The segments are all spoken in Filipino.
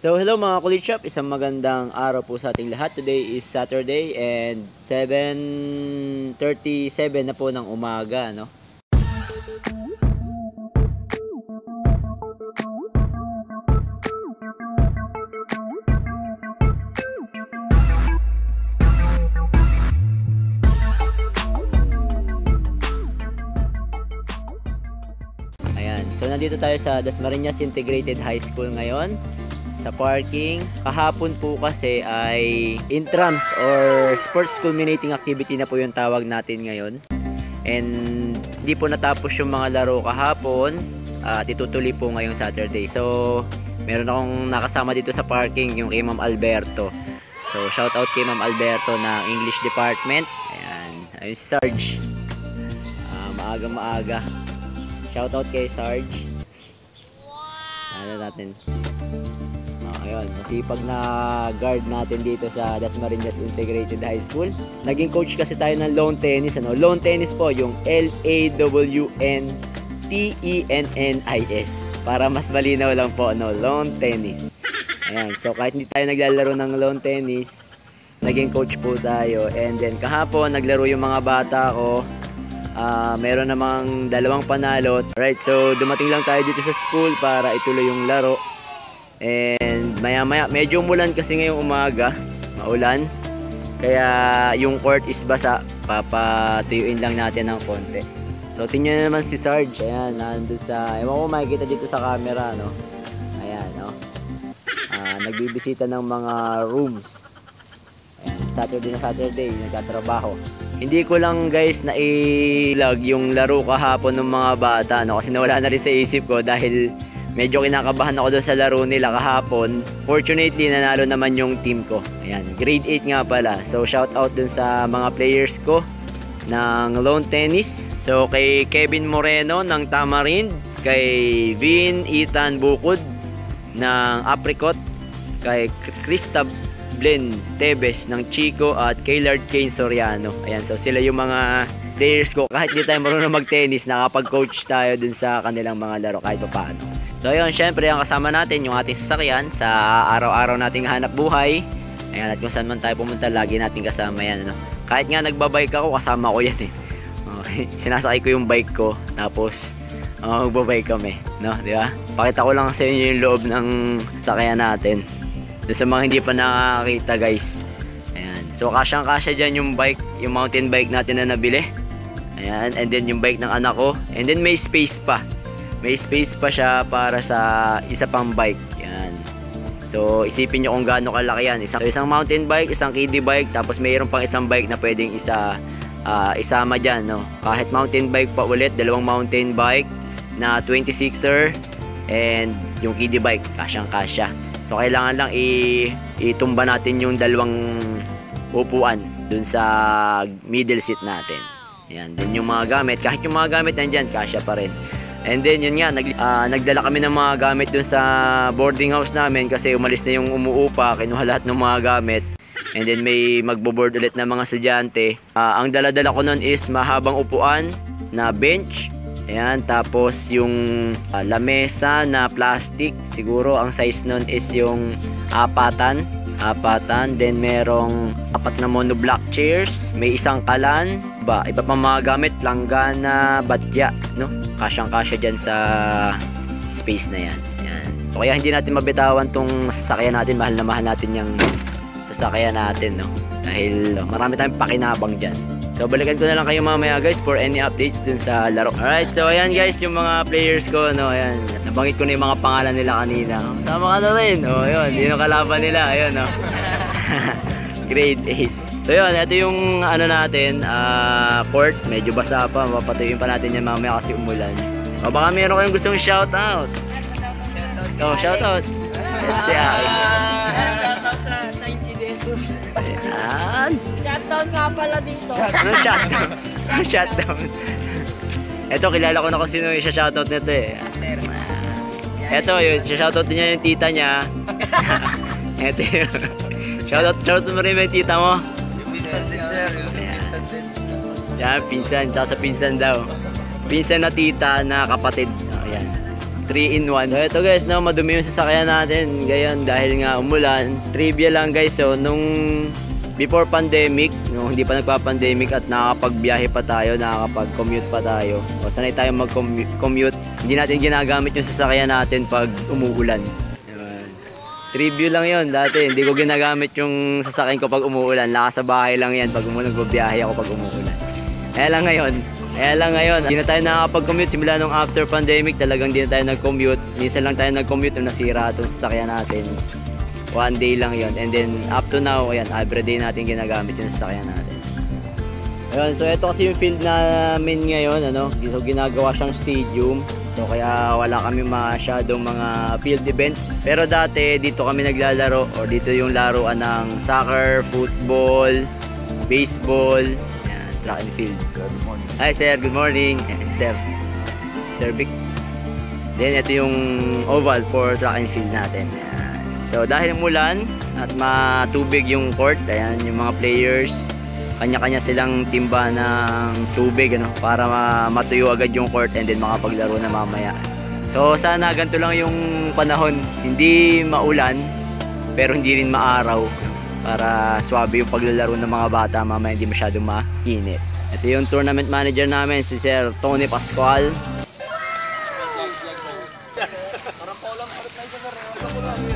So hello mga Kulit Shop, isang magandang araw po sa ating lahat. Today is Saturday and 7:37 na po ng umaga, no? Ayan, so nandito tayo sa Dasmariñas Integrated High School ngayon. Sa parking, kahapon po kasi ay intrams or sports culminating activity na po yung tawag natin ngayon, and hindi po natapos yung mga laro kahapon at itutuloy po ngayong Saturday. So meron akong nakasama dito sa parking, yung kay Ma'am Alberto. So shout out kay Ma'am Alberto ng English Department. Ayan, ayun si Sarge, maaga shout out kay Sarge. Ano natin, ayun, masipag na guard natin dito sa Dasmariñas Integrated High School. Naging coach kasi tayo ng lawn tennis, ano? Lawn tennis po, yung LAWNTENNIS. Para mas malinaw lang po, no? Lawn tennis. Ayan, so kahit hindi tayo naglalaro ng lawn tennis, naging coach po tayo. And then kahapon, naglaro yung mga bata ko. Meron namang 2 panalo. Alright, so dumating lang tayo dito sa school para ituloy yung laro. And maya medyo umulan kasi ngayong umaga, maulan, kaya yung court is basa. Papatuyuin lang natin ng konti. So tingnan naman si Sarge, ayan, nandun sa, ewan ko makikita dito sa camera, no? Ayan, no? Nagbibisita ng mga rooms. Ayan, Saturday, nagtatrabaho. Hindi ko lang guys na i-vlog yung laro kahapon ng mga bata, no? Kasi nawala na rin sa isip ko dahil medyo kinakabahan ako doon sa laro nila kahapon. Fortunately, nanalo naman yung team ko. Ayan, grade 8 nga pala. So, shout out dun sa mga players ko ng lawn tennis. So, kay Kevin Moreno ng Tamarind, kay Ethan Bukod ng Apricot, kay Krista Blen Tebes ng Chico, at kay Lord Kane Soriano. Ayan, so sila yung mga players ko. Kahit di tayo marunong mag-tennis, nakapag-coach tayo dun sa kanilang mga laro kahit pa paano. So yun, syempre ang kasama natin yung ating sasakyan sa araw-araw nating hanap buhay. Ayan, at kung saan man tayo pumunta, lagi nating kasama yan, no? Kahit nga nagbabike ako, kasama ko yan eh. Okay, sinasakay ko yung bike ko, tapos magbabike kami, no? Di ba? Pakita ko lang sa inyo yung loob ng sasakyan natin. So, sa mga hindi pa nakakita guys, ayan, so kasyang-kasya dyan yung bike, yung mountain bike natin na nabili. Ayan, and then yung bike ng anak ko, and then may space pa siya para sa isa pang bike. Yan. So isipin nyo kung gaano kalaki yan. Isang mountain bike, isang kiddie bike, tapos mayroon pang isang bike na pwedeng isama dyan, no? Kahit mountain bike pa ulit, 2 mountain bike na 26er, and yung kiddie bike, kasyang-kasya. So kailangan lang itumba natin yung 2 upuan dun sa middle seat natin. Yan, din yung mga gamit. Kahit yung mga gamit nandyan, kasya pa rin. And then yun nga, nagdala kami ng mga gamit dun sa boarding house namin kasi umalis na yung umuupa, kinuha lahat ng mga gamit. And then may magbo-board ulit na mga estudyante. Ang dala-dala ko nun is mahabang upuan na bench. Ayan, tapos yung lamesa na plastic, siguro ang size nun is yung apatan. Then merong 4 na monoblock chairs, may isang kalan, iba pang mga gamit, langgana, batya, no? Kasyang-kasya dyan sa space na yan. Yan. So, kaya hindi natin mabitawan tong sasakyan natin, mahal na mahal natin yung sasakyan natin, no? Dahil marami tayong pakinabang dyan. So balikan ko na lang kayo mamaya guys for any updates dun sa laro. Alright, so ayan guys yung mga players ko, no? Ayan, nabanggit ko na yung mga pangalan nila kanina. Tama ka na rin. O yun, yun yung kalaban nila. Ayun, no? Grade 8. So yun, ito yung ano natin, court. Medyo basa pa, mapatuyuin pa natin yan mamaya kasi umulan. O baka meron kayong gustong shoutout. Oh, shoutout. Let's say Shoutout sa 90 Desus. Ayan. Shoutout nga pala dito. Shoutout. Ito, kilala ko na kung sino yung shoutout nito eh. Ito, yung shoutout niya yung tita niya. Ito yung shoutout mo rin yung tita mo. Yung pinsan din sir. Yan, pinsan. Tsaka sa pinsan daw. Pinsan na tita na kapatid. Ayan. 3-in-1. So ito guys, no, madumi yung sasakyan natin. Gayon, dahil nga umulan. Trivia lang guys, so nung before pandemic, no, hindi pa nagpa-pandemic at nakakapagbiyahe pa tayo, nakakapag-commute pa tayo. O sanay tayo mag-commute, hindi natin ginagamit yung sasakyan natin pag umuulan. Trivia lang yon dati, hindi ko ginagamit yung sasakyan ko pag umuulan. Lakas sa bahay lang yan pag nagbabiyahe ako pag umuulan. Kaya lang ngayon, hindi na tayo nakakapag-commute simula nung after pandemic, talagang hindi na tayo nag-commute. Minsan lang tayo nag-commute nung nasira itong sasakyan natin. One day lang yon, and then up to now, ayan, everyday natin ginagamit yung sasakyan natin. Ayun, so ito kasi yung field namin ngayon, ano, so ginagawa siyang stadium. So kaya wala kami masyadong mga field events. Pero dati dito kami naglalaro, or dito yung laruan ng soccer, football, baseball, yan, track and field. Good morning. Hi sir, good morning. Sir Vic. Then ito yung oval for track and field natin. Yan. So dahil mulan at matubig yung court, ayan, yung mga players, kanya-kanya silang timba ng tubig, ano, para matuyo agad yung court and then makapaglaro na mamaya. So sana ganito lang yung panahon, hindi maulan pero hindi rin maaraw, para swabe yung paglalaro ng mga bata, mamaya hindi masyadong mainit. Ito yung tournament manager namin, si Sir Tony Pascual.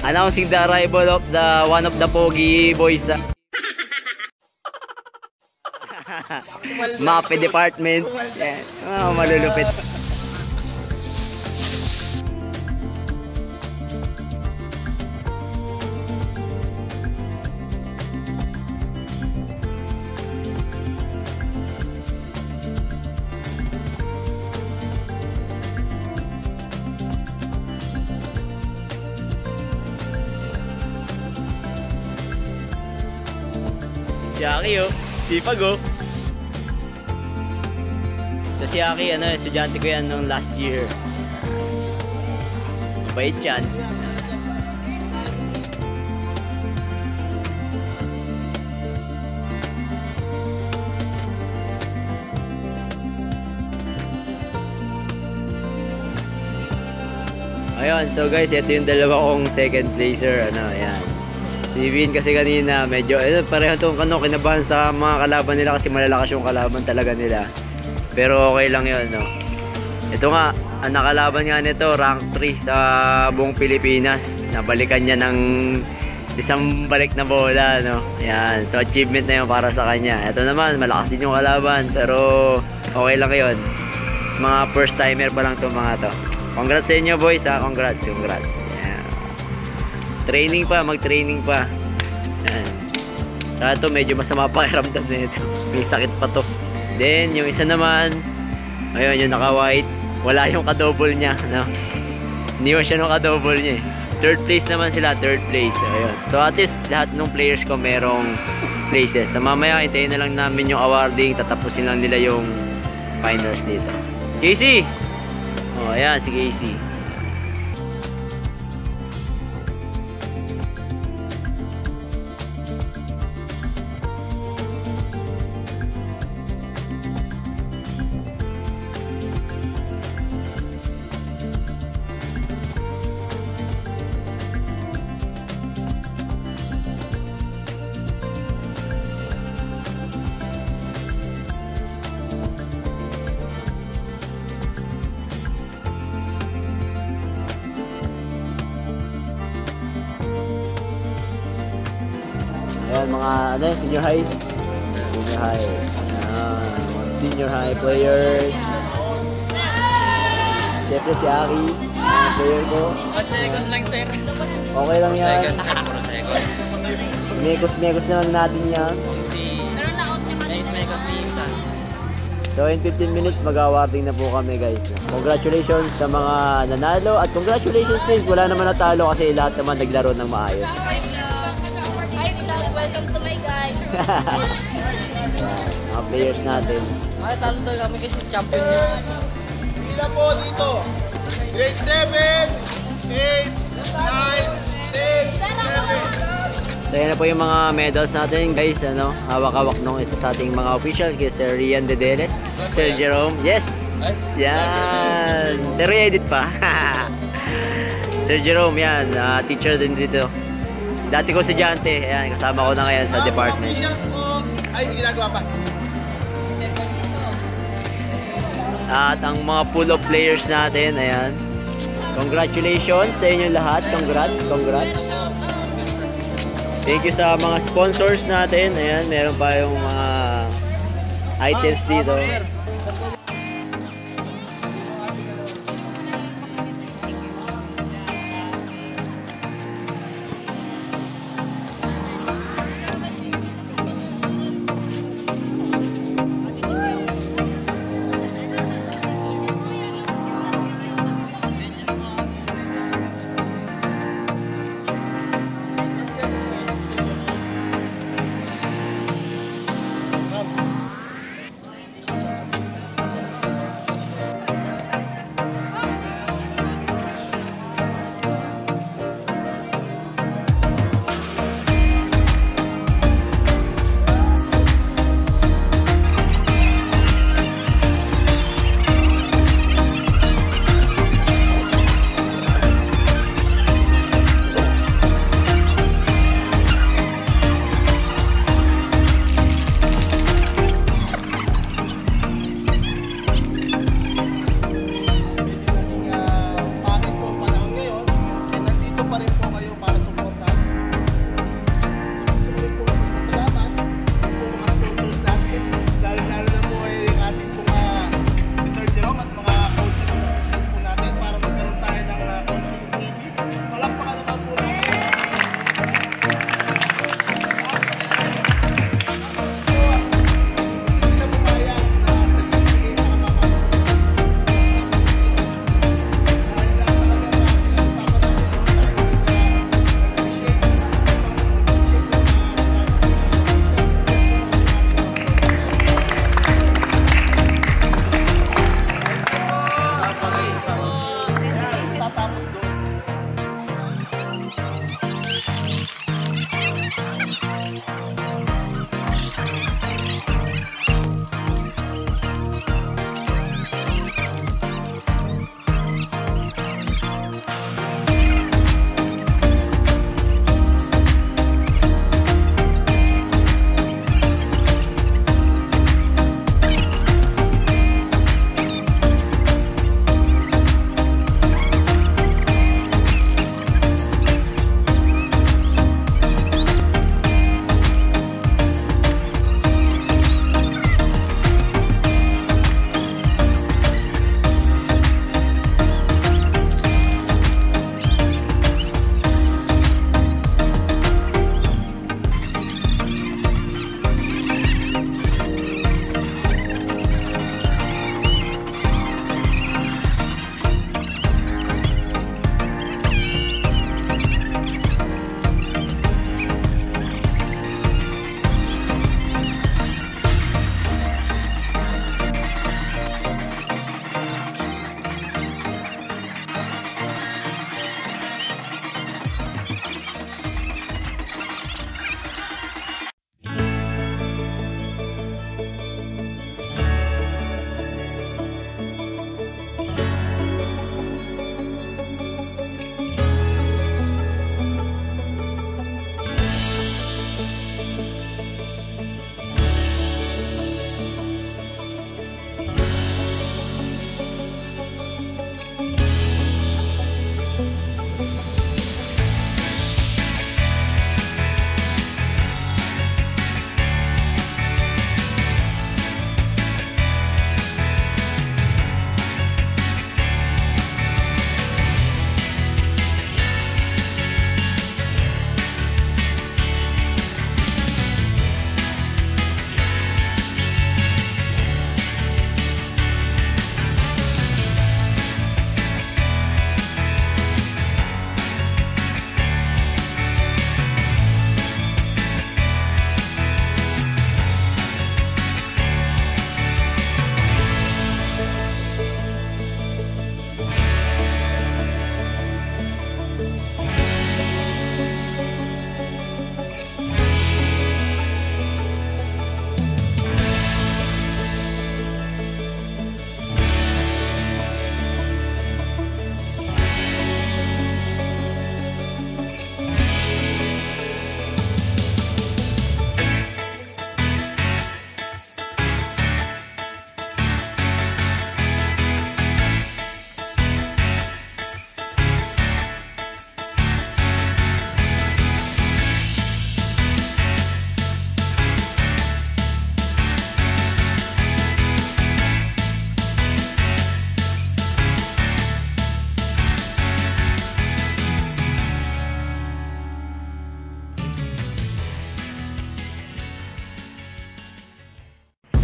Announcing the arrival of one of the Pogi boys. Mape department. Yan. Oh, malulupit. Jackie, oh. Sipag, oh. So si Aki, ano, estudyante ko yan nung last year. Mabait yan. Ayun, so guys, ito yung dalawa kong second placer, ano, ayan. Si Vin kasi kanina, medyo, pareho itong kinabahan sa mga kalaban nila kasi malalakas yung kalaban talaga nila. Pero okay lang yun, no? Ito nga, ang nakalaban nga nito, rank 3 sa buong Pilipinas. Nabalikan niya ng isang balik na bola, no? Ayan, so achievement na yun para sa kanya. Ito naman, malakas din yung kalaban, pero okay lang yun. Mga first timer pa lang itong mga to. Congrats sa inyo, boys, ha? Congrats. Ayan. Training pa, mag-training pa. Ayan. Kaya ito, medyo masama pakiramdam na ito. May sakit pa to. Then, yung isa naman, ayun, yung naka-white, wala yung ka-double niya, no? Iniwan siya nung ka-double niya, eh. Third place naman sila, third place. Ayun. So, at least, lahat ng players ko merong places. So, mamaya, hintayin na lang namin yung awarding, tatapusin lang nila yung finals dito. Casey! Oh, ayan, si Casey. Ayan, mga ano, senior high. Senior high. Ayan, mga senior high players. Siyempre si Aki, player ko. Second lang, sir. Okay lang yan. Second, sir. Puro second. Mekos na lang natin yan. So in 15 minutes mag-awarding na po kami, guys. Congratulations sa mga nanalo at congratulations din, wala naman natalo kasi lahat naman naglaro ng maayos. Welcome to my guys. Mga players natin. Ay, talo talaga kami kasi champion niya. Sila po dito. Grade 7, 8, 9, 10, 11. So yan na po yung mga medals natin, guys, ano, hawak-hawak nung isa sa ating mga official, kay Sir Rian Dedeles, Sir Jerome, yes! Yan! Pero edit pa. Sir Jerome, yan. Teacher din dito. Dati ko estudyante. Ayan, kasama ko na ngayon sa department. Officials po. Ay, hindi ginagawa pa. At ang mga pool of players natin, ayan. Congratulations sa inyo lahat. Congrats. Thank you sa mga sponsors natin. Ayan, meron pa yung mga items dito.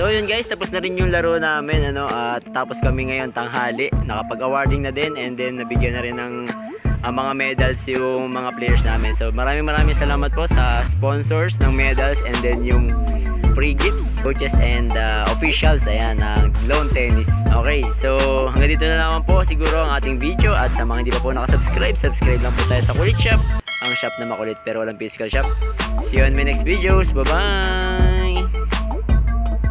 So yun guys, tapos na rin yung laro namin, ano, at tapos kami ngayon tanghali, nakapag-awarding na din, and then nabigyan na rin ng mga medals yung mga players namin. So maraming salamat po sa sponsors ng medals, and then yung free gifts, coaches and officials, ayan, ng lawn tennis. Okay, so hanggang dito na naman po siguro ang ating video, at sa mga hindi pa po nakasubscribe, subscribe lang po tayo sa Kulit Shop, ang shop na makulit pero walang physical shop. See you on my next videos. Bye bye.